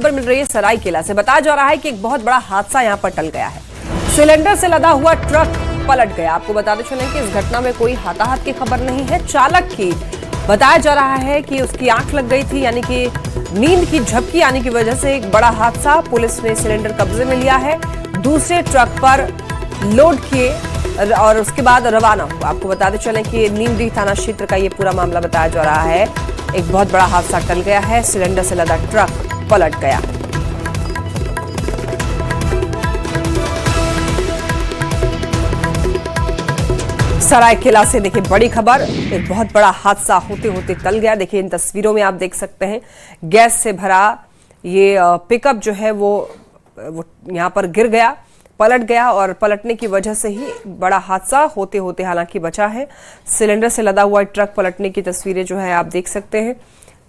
खबर मिल रही है सरायकेला से। बताया जा रहा है कि एक बहुत बड़ा हादसा यहां पर टल गया है। सिलेंडर से लदा हुआ ट्रक पलट गया। आपको बताते चलें कि इस घटना में कोई हताहत की खबर नहीं है। चालक की बताया जा रहा है कि उसकी आंख लग गई थी, यानी कि नींद की झपकी आने की वजह से एक बड़ा हादसा। पुलिस ने सिलेंडर कब्जे में लिया है, दूसरे ट्रक पर लोड किए और उसके बाद रवाना हुआ। आपको बताते चलें कि नीमडी थाना क्षेत्र का ये पूरा मामला बताया जा रहा है। एक बहुत बड़ा हादसा टल गया है, सिलेंडर से लदा ट्रक पलट गया। सरायकेला से देखिए बड़ी खबर, एक बहुत बड़ा हादसा होते होते टल गया। देखिए इन तस्वीरों में आप देख सकते हैं गैस से भरा ये पिकअप जो है वो यहाँ पर गिर गया, पलट गया और पलटने की वजह से ही बड़ा हादसा होते होते हालांकि बचा है। सिलेंडर से लदा हुआ ट्रक पलटने की तस्वीरें जो है आप देख सकते हैं।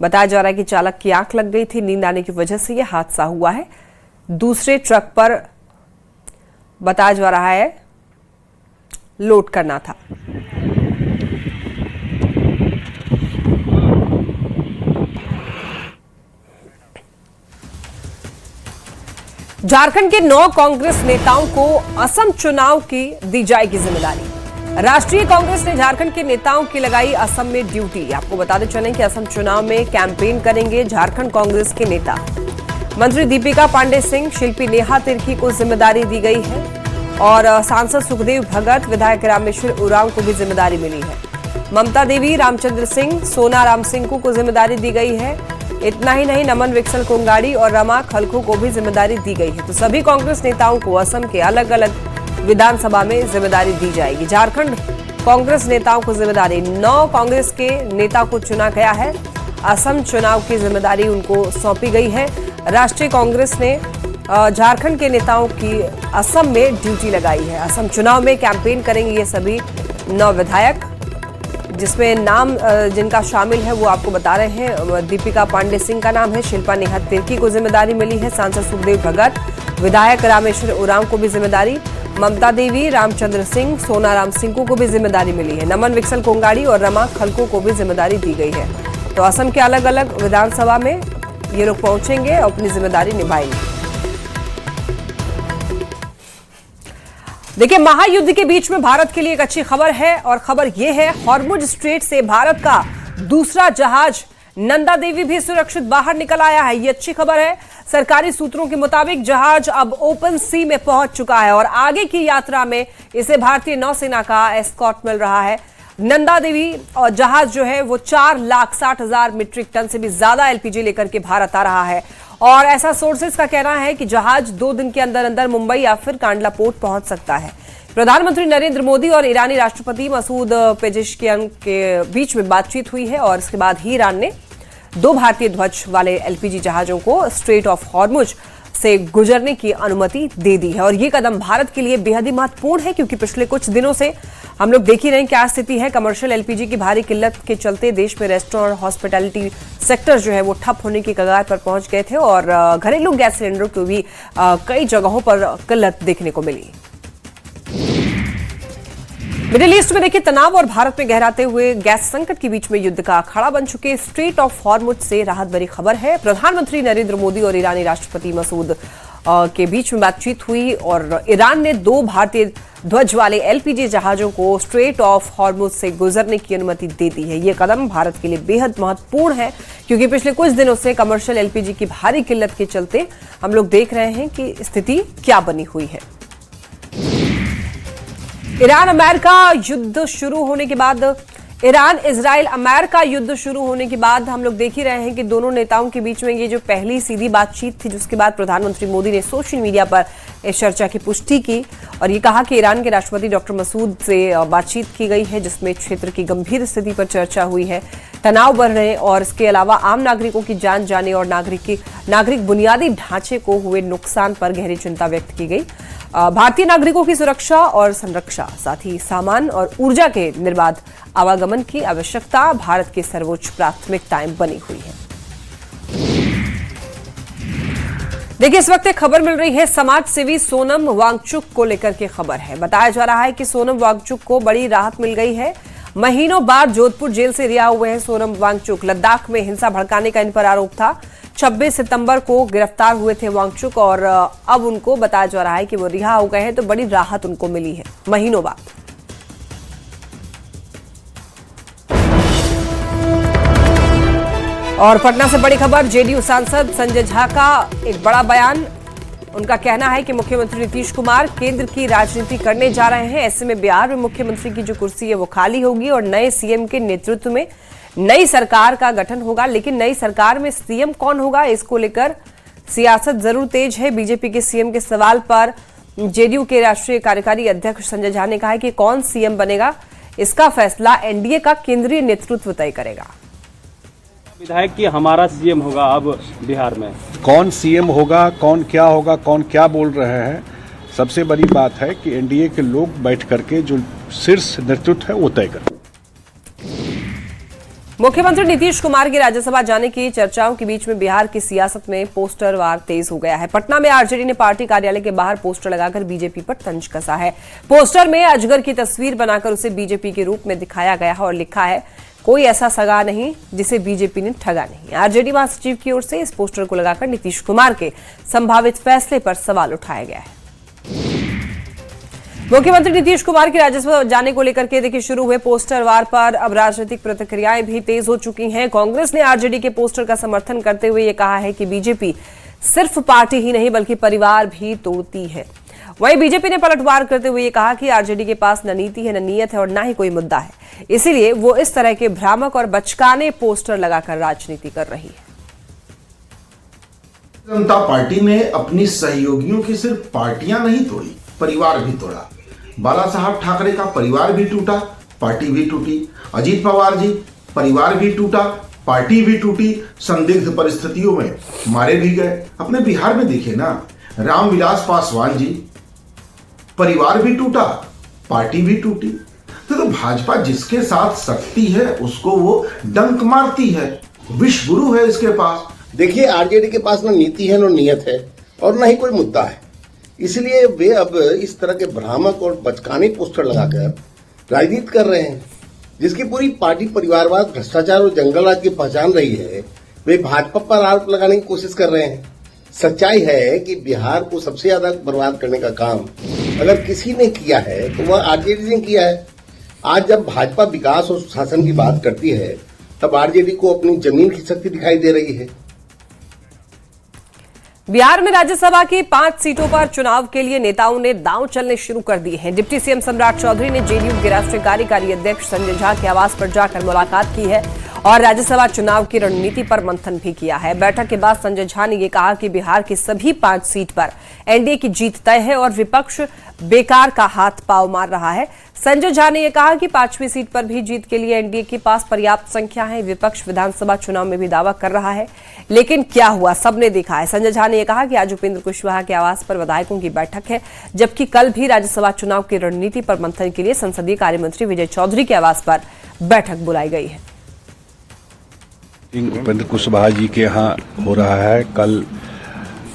बताया जा रहा है कि चालक की आंख लग गई थी, नींद आने की वजह से यह हादसा हुआ है। दूसरे ट्रक पर बताया जा रहा है लोड करना था। झारखंड के 9 कांग्रेस नेताओं को असम चुनाव की दी जाएगी जिम्मेदारी। राष्ट्रीय कांग्रेस ने झारखंड के नेताओं की लगाई असम में ड्यूटी। आपको बताते चलें कि असम चुनाव में कैंपेन करेंगे झारखंड कांग्रेस के नेता। मंत्री दीपिका पांडे सिंह, शिल्पी नेहा तिर्की को जिम्मेदारी दी गई है और सांसद सुखदेव भगत, विधायक रामेश्वर उरांव को भी जिम्मेदारी मिली है। ममता देवी, रामचंद्र सिंह, सोना राम सिंह को जिम्मेदारी दी गई है। इतना ही नहीं, नमन विक्सल कोंगाड़ी और रमा खलखो को भी जिम्मेदारी दी गई है। तो सभी कांग्रेस नेताओं को असम के अलग अलग विधानसभा में जिम्मेदारी दी जाएगी। झारखंड कांग्रेस नेताओं को जिम्मेदारी, 9 कांग्रेस के नेता को चुना गया है। असम चुनाव की जिम्मेदारी उनको सौंपी गई है। राष्ट्रीय कांग्रेस ने झारखंड के नेताओं की असम में ड्यूटी लगाई है। असम चुनाव में कैंपेन करेंगे ये सभी 9 विधायक, जिसमें नाम जिनका शामिल है वो आपको बता रहे हैं। दीपिका पांडे सिंह का नाम है, शिल्पा नेहा तिर्की को जिम्मेदारी मिली है, सांसद सुखदेव भगत, विधायक रामेश्वर उरांव को भी जिम्मेदारी, ममता देवी, रामचंद्र सिंह, सोना राम सिंह को भी जिम्मेदारी मिली है, नमन विक्सल कोंगाड़ी और रमा खलको को भी जिम्मेदारी दी गई है। तो असम के अलग अलग विधानसभा में ये लोग पहुंचेंगे और अपनी जिम्मेदारी निभाएंगे। देखिए महायुद्ध के बीच में भारत के लिए एक अच्छी खबर है और खबर यह है, हॉर्मुज स्ट्रेट से भारत का दूसरा जहाज नंदा देवी भी सुरक्षित बाहर निकल आया है। ये अच्छी खबर है। सरकारी सूत्रों के मुताबिक जहाज अब ओपन सी में पहुंच चुका है और आगे की यात्रा में इसे भारतीय नौसेना का एस्कॉर्ट मिल रहा है। नंदा देवी और जहाज जो है वो 4,60,000 मीट्रिक टन से भी ज्यादा एलपीजी लेकर के भारत आ रहा है और ऐसा सोर्सेज का कहना है कि जहाज 2 दिन के अंदर अंदर मुंबई या फिर कांडला पोर्ट पहुंच सकता है। प्रधानमंत्री नरेंद्र मोदी और ईरानी राष्ट्रपति मसूद पेजेश्कियान के बीच में बातचीत हुई है और इसके बाद ही ईरान ने 2 भारतीय ध्वज वाले एलपीजी जहाजों को स्ट्रेट ऑफ हॉर्मुज से गुजरने की अनुमति दे दी है और ये कदम भारत के लिए बेहद ही महत्वपूर्ण है, क्योंकि पिछले कुछ दिनों से हम लोग देख ही रहे हैं क्या स्थिति है। कमर्शियल एलपीजी की भारी किल्लत के चलते देश में रेस्टोरेंट और हॉस्पिटैलिटी सेक्टर जो है वो ठप होने की कगार पर पहुंच गए थे और घरेलू गैस सिलेंडरों की भी कई जगहों पर किल्लत देखने को मिली। मिडिल ईस्ट में देखिए तनाव और भारत में गहराते हुए गैस संकट के बीच में युद्ध का अखाड़ा बन चुके स्ट्रेट ऑफ हॉर्मुज से राहत भरी खबर है। प्रधानमंत्री नरेंद्र मोदी और ईरानी राष्ट्रपति मसूद के बीच में बातचीत हुई और ईरान ने 2 भारतीय ध्वज वाले एलपीजी जहाजों को स्ट्रेट ऑफ हॉर्मुज से गुजरने की अनुमति दे दी है। ये कदम भारत के लिए बेहद महत्वपूर्ण है, क्योंकि पिछले कुछ दिनों से कमर्शियल एलपीजी की भारी किल्लत के चलते हम लोग देख रहे हैं कि स्थिति क्या बनी हुई है। ईरान अमेरिका युद्ध शुरू होने के बाद ईरान इजराइल अमेरिका युद्ध शुरू होने के बाद हम लोग देख ही रहे हैं कि दोनों नेताओं के बीच में ये जो पहली सीधी बातचीत थी, जिसके बाद प्रधानमंत्री मोदी ने सोशल मीडिया पर इस चर्चा की पुष्टि की और ये कहा कि ईरान के राष्ट्रपति डॉक्टर मसूद से बातचीत की गई है, जिसमें क्षेत्र की गंभीर स्थिति पर चर्चा हुई है, तनाव बढ़ रहे और इसके अलावा आम नागरिकों की जान जाने और नागरिक बुनियादी ढांचे को हुए नुकसान पर गहरी चिंता व्यक्त की गई। भारतीय नागरिकों की सुरक्षा और संरक्षा, साथ ही सामान और ऊर्जा के निर्बाध आवागमन की आवश्यकता भारत की सर्वोच्च प्राथमिकताएं बनी हुई है। देखिए इस वक्त एक खबर मिल रही है, समाज सेवी सोनम वांगचुक को लेकर के खबर है। बताया जा रहा है कि सोनम वांगचुक को बड़ी राहत मिल गई है। महीनों बाद जोधपुर जेल से रिहा हुए हैं सोनम वांगचुक। लद्दाख में हिंसा भड़काने का इन पर आरोप था। 26 सितंबर को गिरफ्तार हुए थे वांगचुक और अब उनको बताया जा रहा है कि वो रिहा हो गए हैं, तो बड़ी राहत उनको मिली है महीनों बाद। और पटना से बड़ी खबर, जेडीयू सांसद संजय झा का एक बड़ा बयान। उनका कहना है कि मुख्यमंत्री नीतीश कुमार केंद्र की राजनीति करने जा रहे हैं। ऐसे में बिहार में मुख्यमंत्री की जो कुर्सी है वो खाली होगी और नए सीएम के नेतृत्व में नई सरकार का गठन होगा। लेकिन नई सरकार में सीएम कौन होगा, इसको लेकर सियासत जरूर तेज है। बीजेपी के सीएम के सवाल पर जेडीयू के राष्ट्रीय कार्यकारी अध्यक्ष संजय झा ने कहा है कि कौन सीएम बनेगा, इसका फैसला एनडीए का केंद्रीय नेतृत्व तय करेगा। विधायक कि हमारा सीएम होगा अब बिहार में, कौन सीएम होगा, कौन क्या होगा, कौन क्या बोल रहे हैं, सबसे बड़ी बात है कि एनडीए के लोग बैठ करके जो शीर्ष नेतृत्व है वो तय करें। मुख्यमंत्री नीतीश कुमार के राज्यसभा जाने की चर्चाओं के बीच में बिहार की सियासत में पोस्टर वार तेज हो गया है। पटना में आरजेडी ने पार्टी कार्यालय के बाहर पोस्टर लगाकर बीजेपी पर तंज कसा है। पोस्टर में अजगर की तस्वीर बनाकर उसे बीजेपी के रूप में दिखाया गया है और लिखा है, कोई ऐसा सगा नहीं जिसे बीजेपी ने ठगा नहीं। आरजेडी महासचिव की ओर से इस पोस्टर को लगाकर नीतीश कुमार के संभावित फैसले पर सवाल उठाया गया है। मुख्यमंत्री नीतीश कुमार के राज्यसभा जाने को लेकर के देखिए शुरू हुए पोस्टर वार पर अब राजनीतिक प्रतिक्रियाएं भी तेज हो चुकी हैं। कांग्रेस ने आरजेडी के पोस्टर का समर्थन करते हुए ये कहा है कि बीजेपी सिर्फ पार्टी ही नहीं बल्कि परिवार भी तोड़ती है। वहीं बीजेपी ने पलटवार करते हुए ये कहा कि आरजेडी के पास न नीति है, न नीयत है और न ही कोई मुद्दा है, इसीलिए वो इस तरह के भ्रामक और बचकाने पोस्टर लगाकर राजनीति कर रही है। जनता पार्टी ने अपनी सहयोगियों की सिर्फ पार्टियां नहीं तोड़ी, परिवार भी तोड़ा। बाला साहब ठाकरे का परिवार भी टूटा, पार्टी भी टूटी। अजीत पवार जी, परिवार भी टूटा, पार्टी भी टूटी। संदिग्ध परिस्थितियों में मारे भी गए। अपने बिहार में देखिए ना, रामविलास पासवान जी, परिवार भी टूटा, पार्टी भी टूटी। तो भाजपा जिसके साथ सकती है उसको वो डंक मारती है, विश्व गुरु है इसके पास। देखिए, आरजेडी के पास ना नीति है, ना नियत है और ना ही कोई मुद्दा है, इसलिए वे अब इस तरह के भ्रामक और बचकाने पोस्टर लगाकर राजनीति कर रहे हैं, जिसकी पूरी पार्टी परिवारवाद, भ्रष्टाचार और जंगलराज की पहचान रही है। वे भाजपा पर आरोप लगाने की कोशिश कर रहे हैं। सच्चाई है कि बिहार को सबसे ज्यादा बर्बाद करने का काम अगर किसी ने किया है तो वह आरजेडी ने किया है। आज जब भाजपा विकास और सुशासन की बात करती है तब आरजेडी को अपनी जमीन की शक्ति दिखाई दे रही है। बिहार में राज्यसभा की 5 सीटों पर चुनाव के लिए नेताओं ने दांव चलने शुरू कर दिए हैं। डिप्टी सीएम सम्राट चौधरी ने जेडीयू के राष्ट्रीय कार्यकारी अध्यक्ष संजय झा के आवास पर जाकर मुलाकात की है और राज्यसभा चुनाव की रणनीति पर मंथन भी किया है। बैठक के बाद संजय झा ने यह कहा कि बिहार की सभी 5 सीट पर एनडीए की जीत तय है और विपक्ष बेकार का हाथ पांव मार रहा है। संजय झा ने यह कहा कि 5वीं सीट पर भी जीत के लिए एनडीए के पास पर्याप्त संख्या है। विपक्ष विधानसभा चुनाव में भी दावा कर रहा है, लेकिन क्या हुआ सबने देखा है। संजय झा ने यह कहा कि आज उपेंद्र कुशवाहा के आवास पर विधायकों की बैठक है, जबकि कल भी राज्यसभा चुनाव की रणनीति पर मंथन के लिए संसदीय कार्य मंत्री विजय चौधरी के आवास पर बैठक बुलाई गई है। उपेंद्र कुशवाहा जी के यहाँ हो रहा है। कल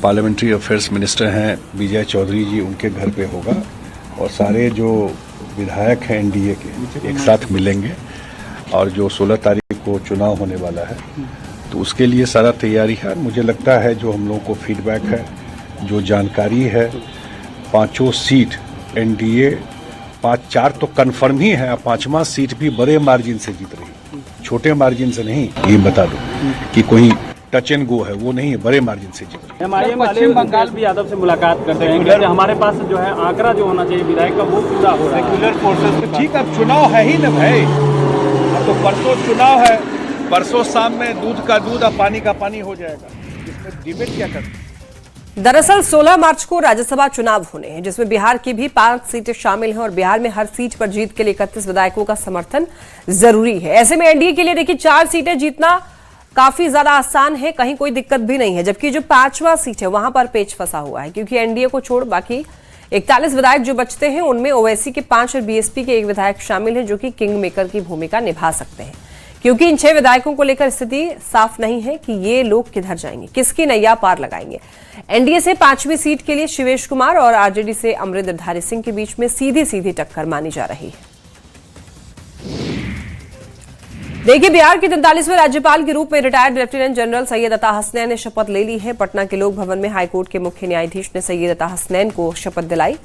पार्लियामेंट्री अफेयर्स मिनिस्टर हैं विजय चौधरी जी, उनके घर पे होगा और सारे जो विधायक हैं एनडीए के एक साथ मिलेंगे और जो 16 तारीख को चुनाव होने वाला है तो उसके लिए सारा तैयारी है। मुझे लगता है जो हम लोगों को फीडबैक है, जो जानकारी है, 5 सीट एनडीए 4 तो कन्फर्म ही है, 5वां सीट भी बड़े मार्जिन से जीत रही है, छोटे मार्जिन से नहीं। ये बता दो कि कोई टच एंड गो है, वो नहीं है, बड़े मार्जिन से जीत रही है। पश्चिम बंगाल भी यादव से मुलाकात करते हैं, हमारे पास जो है आंकड़ा जो होना चाहिए विधायक का वो पूरा हो रहा है। सेक्युलर फोर्सेस तो ठीक, अब चुनाव है ही ना भाई, अब तो परसों चुनाव है, परसों शाम में दूध का दूध और पानी का पानी हो जाएगा, इसमें डिबेट क्या करते हैं। दरअसल 16 मार्च को राज्यसभा चुनाव होने हैं, जिसमें बिहार की भी 5 सीटें शामिल हैं और बिहार में हर सीट पर जीत के लिए 31 विधायकों का समर्थन जरूरी है। ऐसे में एनडीए के लिए देखिए 4 सीटें जीतना काफी ज्यादा आसान है, कहीं कोई दिक्कत भी नहीं है, जबकि जो 5वां सीट है वहां पर पेच फंसा हुआ है, क्योंकि एनडीए को छोड़ बाकी 41 विधायक जो बचते हैं उनमें ओवैसी के 5 और बीएसपी के 1 विधायक शामिल हैं, जो कि किंग मेकर की भूमिका निभा सकते हैं। क्योंकि इन 6 विधायकों को लेकर स्थिति साफ नहीं है कि ये लोग किधर जाएंगे, किसकी नैया पार लगाएंगे। एनडीए से 5वीं सीट के लिए शिवेश कुमार और आरजेडी से अमरिंदरधारी सिंह के बीच में सीधी सीधी टक्कर मानी जा रही है। देखिए, बिहार के 43वें राज्यपाल के रूप में रिटायर्ड लेफ्टिनेंट जनरल सैयद अता हसनैन ने शपथ ले ली है। पटना के लोक भवन में हाईकोर्ट के मुख्य न्यायाधीश ने सैयद अता हसनैन को शपथ दिलाई।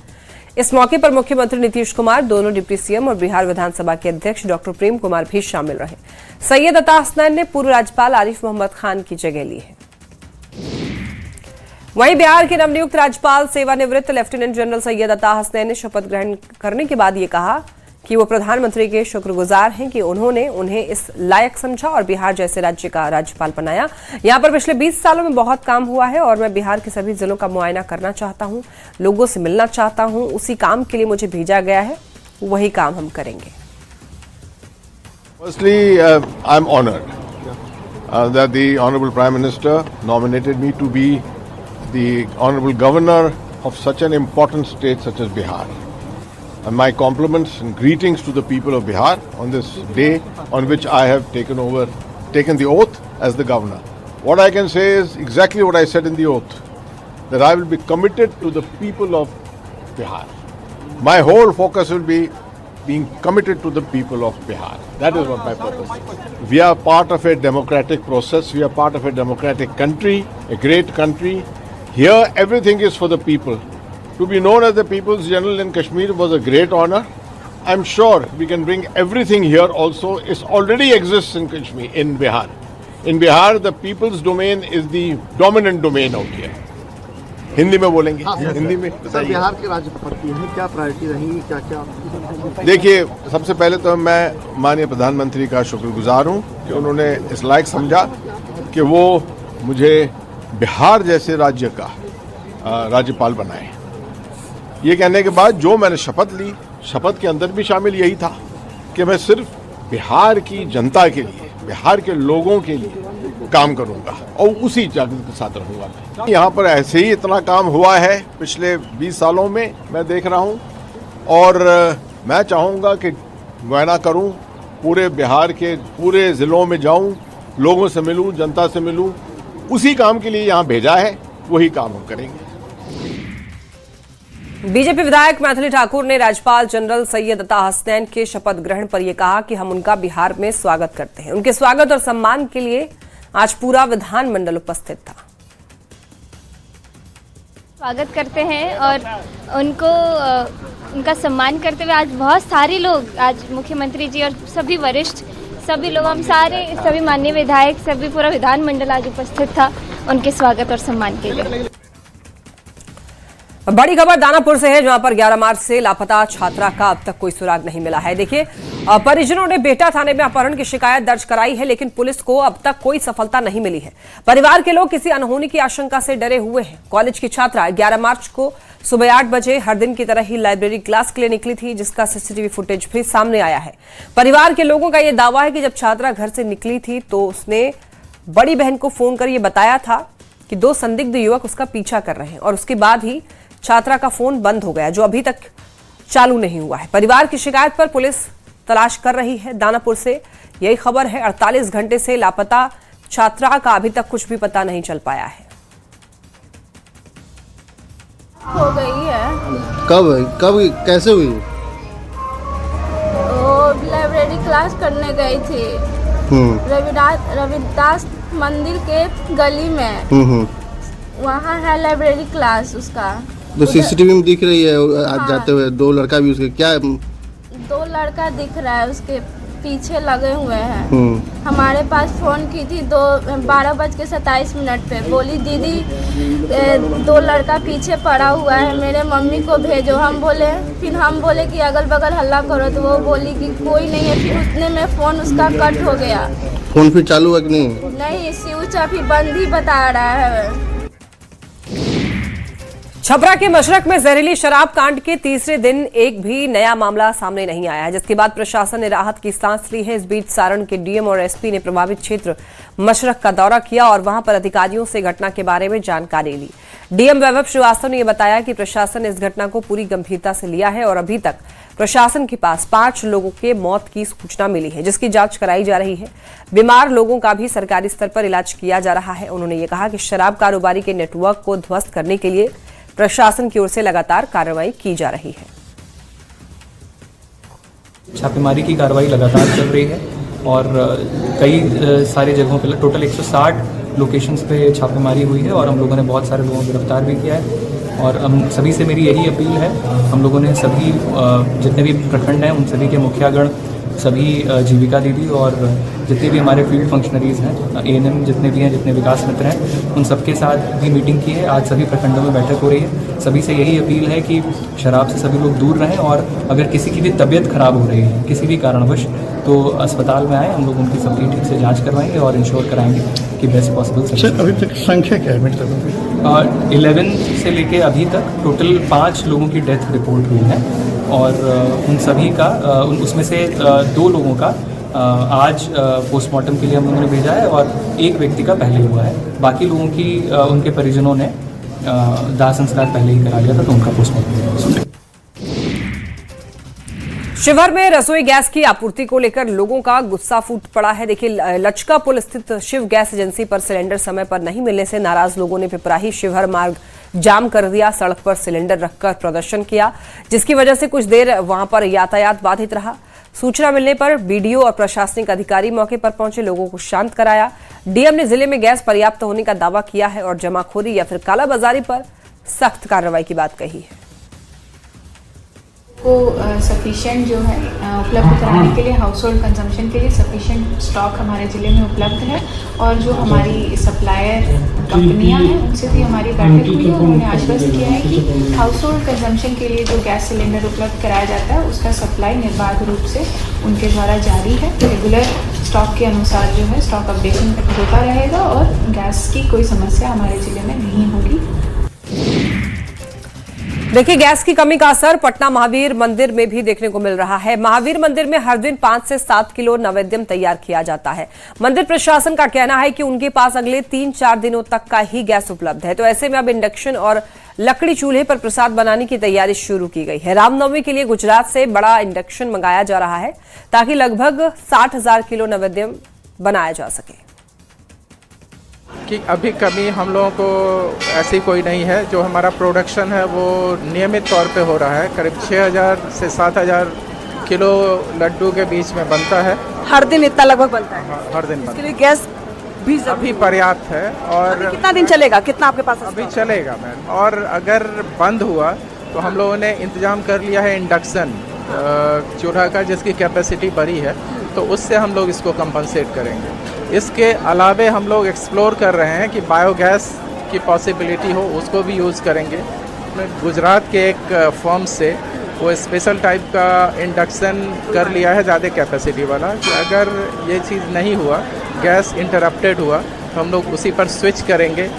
इस मौके पर मुख्यमंत्री नीतीश कुमार, दोनों डिप्टी सीएम और बिहार विधानसभा के अध्यक्ष डॉक्टर प्रेम कुमार भी शामिल रहे। सैयद अता हसनैन ने पूर्व राज्यपाल आरिफ मोहम्मद खान की जगह ली है। वहीं बिहार के नवनियुक्त राज्यपाल सेवानिवृत्त लेफ्टिनेंट जनरल सैयद अता हसनैन ने शपथ ग्रहण करने के बाद ये कहा कि वो प्रधानमंत्री के शुक्रगुजार हैं कि उन्होंने उन्हें इस लायक समझा और बिहार जैसे राज्य का राज्यपाल बनाया। यहाँ पर पिछले 20 सालों में बहुत काम हुआ है और मैं बिहार के सभी जिलों का मुआयना करना चाहता हूँ, लोगों से मिलना चाहता हूँ। उसी काम के लिए मुझे भेजा गया है, वही काम हम करेंगे। Firstly, I'm honored that the Honorable Prime Minister nominated me to be the Honorable Governor of such an important state such as Bihar. And my compliments and greetings to the people of Bihar on this day on which I have taken the oath as the governor. What I can say is exactly what I said in the oath, that I will be committed to the people of Bihar. My whole focus will be being committed to the people of Bihar. That is what my purpose is. We are part of a democratic process. We are part of a democratic country, a great country. Here, everything is for the people. To be known as the People's General in Kashmir was a great honor. I'm sure we can bring everything here also. It already exists in Kashmir, in Bihar. In Bihar, the people's domain is the dominant domain out here. Hindi में बोलेंगे, हिंदी में sir, Bihar के राज्यपति हैं, क्या priority रहेगी, क्या क्या? देखिए, सबसे पहले तो मैं माननीय प्रधानमंत्री का शुक्रगुजार हूं कि उन्होंने इस लायक समझा कि वो मुझे बिहार जैसे राज्य का राज्यपाल बनाए। ये कहने के बाद जो मैंने शपथ ली, शपथ के अंदर भी शामिल यही था कि मैं सिर्फ बिहार की जनता के लिए, बिहार के लोगों के लिए काम करूंगा और उसी जागरूकता के साथ रहूंगा। यहाँ पर ऐसे ही इतना काम हुआ है पिछले 20 सालों में, मैं देख रहा हूँ, और मैं चाहूँगा कि मुआयना करूँ, पूरे बिहार के पूरे ज़िलों में जाऊँ, लोगों से मिलूँ, जनता से मिलूँ। उसी काम के लिए यहाँ भेजा है, वही काम हम करेंगे। बीजेपी विधायक मैथिली ठाकुर ने राज्यपाल जनरल सैयद अता हसनैन के शपथ ग्रहण पर यह कहा कि हम उनका बिहार में स्वागत करते हैं। उनके स्वागत और सम्मान के लिए आज पूरा विधानमंडल उपस्थित था। स्वागत करते हैं और उनका सम्मान करते हुए आज बहुत सारे लोग, आज मुख्यमंत्री जी और सभी वरिष्ठ, सभी लोग, हम सभी माननीय विधायक, सभी पूरा विधानमंडल आज उपस्थित था उनके स्वागत और सम्मान के लिए। बड़ी खबर दानापुर से है, जहां पर 11 मार्च से लापता छात्रा का अब तक कोई सुराग नहीं मिला है। देखिए, परिजनों ने बेहटा थाने में अपहरण की शिकायत दर्ज कराई है, लेकिन पुलिस को अब तक कोई सफलता नहीं मिली है। परिवार के लोग किसी अनहोनी की आशंका से डरे हुए हैं। कॉलेज की छात्रा 11 मार्च को सुबह 8 बजे हर दिन की तरह ही लाइब्रेरी क्लास के लिए निकली थी, जिसका सीसीटीवी फुटेज भी सामने आया है। परिवार के लोगों का यह दावा है कि जब छात्रा घर से निकली थी तो उसने बड़ी बहन को फोन कर यह बताया था कि 2 संदिग्ध युवक उसका पीछा कर रहे हैं, और उसके बाद ही छात्रा का फोन बंद हो गया, जो अभी तक चालू नहीं हुआ है। परिवार की शिकायत पर पुलिस तलाश कर रही है। दानापुर से यही खबर है। 48 घंटे से लापता छात्रा का अभी तक कुछ भी पता नहीं चल पाया है। हो गई है। कब कैसे हुई? वो लाइब्रेरी क्लास करने गई थी रविदास मंदिर के गली में। वहाँ है लाइब्रेरी क्लास उसका। तो सीसीटीवी में दिख रही है आज जाते हुए 2 लड़का भी उसके, क्या 2 लड़का दिख रहा है उसके पीछे लगे हुए हैं। हमारे पास फोन की थी 12:27 पे, बोली दीदी 2 लड़का पीछे पड़ा हुआ है, मेरे मम्मी को भेजो। फिर हम बोले कि अगल बगल हल्ला करो, तो वो बोली कि कोई नहीं है। फिर उतने में फोन उसका कट हो गया। फोन फिर चालू है कि नहीं? नहीं, स्विच अभी बंद ही बता रहा है। छपरा के मशरक में जहरीली शराब कांड के तीसरे दिन एक भी नया मामला सामने नहीं आया है, जिसके बाद प्रशासन ने राहत की सांस ली है। इस बीच सारण के डीएम और एसपी ने प्रभावित क्षेत्र मशरक का दौरा किया और वहां पर अधिकारियों से घटना के बारे में जानकारी ली। डीएम वैभव श्रीवास्तव ने यह बताया कि प्रशासन ने इस घटना को पूरी गंभीरता से लिया है और अभी तक प्रशासन के पास 5 लोगों के मौत की सूचना मिली है, जिसकी जांच कराई जा रही है। बीमार लोगों का भी सरकारी स्तर पर इलाज किया जा रहा है। उन्होंने ये कहा कि शराब कारोबारी के नेटवर्क को ध्वस्त करने के लिए प्रशासन की ओर से लगातार कार्रवाई की जा रही है। छापेमारी की कार्रवाई लगातार चल रही है और कई सारी जगहों पे टोटल 160 लोकेशंस पे छापेमारी हुई है और हम लोगों ने बहुत सारे लोगों को गिरफ्तार भी किया है। और हम सभी से मेरी यही अपील है, हम लोगों ने सभी जितने भी प्रखंड हैं उन सभी के मुखियागण, सभी जीविका दीदी और जितने भी हमारे फील्ड फंक्शनरीज़ हैं, ANM जितने भी हैं, जितने विकास मित्र हैं, उन सबके साथ भी मीटिंग की है। आज सभी प्रखंडों में बैठक हो रही है। सभी से यही अपील है कि शराब से सभी लोग दूर रहें और अगर किसी की भी तबीयत खराब हो रही है किसी भी कारणवश तो अस्पताल में आए, हम लोग उनकी सबकी ठीक से जांच करवाएंगे और इंश्योर कराएंगे कि बेस्ट पॉसिबल। सर अभी तक संख्या क्या है मृतकों की? 11 से लेके अभी तक टोटल 5 लोगों की डेथ रिपोर्ट हुई है और उन सभी का उसमें से 2 लोगों का आज पोस्टमार्टम के लिए हम लोगों ने भेजा है और एक व्यक्ति का पहले हुआ है। बाकी लोगों की उनके परिजनों ने दाह संस्कार पहले ही करा लिया था तो उनका पोस्टमार्टम। शिवहर में रसोई गैस की आपूर्ति को लेकर लोगों का गुस्सा फूट पड़ा है। देखिए, लचका पुल स्थित शिव गैस एजेंसी पर सिलेंडर समय पर नहीं मिलने से नाराज लोगों ने पिपराही शिवहर मार्ग जाम कर दिया। सड़क पर सिलेंडर रखकर प्रदर्शन किया, जिसकी वजह से कुछ देर वहां पर यातायात बाधित रहा। सूचना मिलने पर BDO और प्रशासनिक अधिकारी मौके पर पहुंचे, लोगों को शांत कराया। डीएम ने जिले में गैस पर्याप्त होने का दावा किया है और जमाखोरी या फिर कालाबाजारी पर सख्त कार्रवाई की बात कही है। को सफिशिएंट जो है उपलब्ध कराने के लिए, हाउस होल्ड कंजम्पशन के लिए सफिशिएंट स्टॉक हमारे ज़िले में उपलब्ध है। और जो हमारी सप्लायर कंपनियां हैं उनसे भी हमारी बैठक हुई है। उन्होंने आश्वस्त किया है कि हाउस होल्ड कंजम्पशन के लिए जो गैस सिलेंडर उपलब्ध कराया जाता है उसका सप्लाई निर्बाध रूप से उनके द्वारा जारी है। रेगुलर स्टॉक के अनुसार जो है स्टॉक अपडेशन होता रहेगा और गैस की कोई समस्या हमारे ज़िले में नहीं होगी। देखिए, गैस की कमी का असर पटना महावीर मंदिर में भी देखने को मिल रहा है। महावीर मंदिर में हर दिन 5 से 7 किलो नैवेद्य तैयार किया जाता है। मंदिर प्रशासन का कहना है कि उनके पास अगले 3-4 दिनों तक का ही गैस उपलब्ध है, तो ऐसे में अब इंडक्शन और लकड़ी चूल्हे पर प्रसाद बनाने की तैयारी शुरू की गई है। रामनवमी के लिए गुजरात से बड़ा इंडक्शन मंगाया जा रहा है ताकि लगभग 60,000 किलो नैवेद्य बनाया जा सके। कि अभी कमी हम लोगों को ऐसी कोई नहीं है। जो हमारा प्रोडक्शन है वो नियमित तौर पे हो रहा है। करीब 6,000 से 7,000 किलो लड्डू के बीच में बनता है। हर दिन इतना लगभग बनता है? हाँ, हर दिन बनता है। इसके लिए गैस भी अभी पर्याप्त है। और अभी कितना दिन चलेगा? कितना आपके पास? अभी चलेगा मैम। और अगर बंद हुआ तो हम लोगों ने इंतजाम कर लिया है इंडक्शन चूल्हा का, जिसकी कैपेसिटी बड़ी है, तो उससे हम लोग इसको कंपनसेट करेंगे। इसके अलावे हम लोग एक्सप्लोर कर रहे हैं कि बायोगैस की पॉसिबिलिटी हो, उसको भी यूज़ करेंगे। गुजरात के एक फर्म से वो स्पेशल टाइप का इंडक्शन कर लिया है ज़्यादा कैपेसिटी वाला, कि अगर ये चीज़ नहीं हुआ, गैस इंटरप्टेड हुआ, तो हम लोग उसी पर स्विच करेंगे।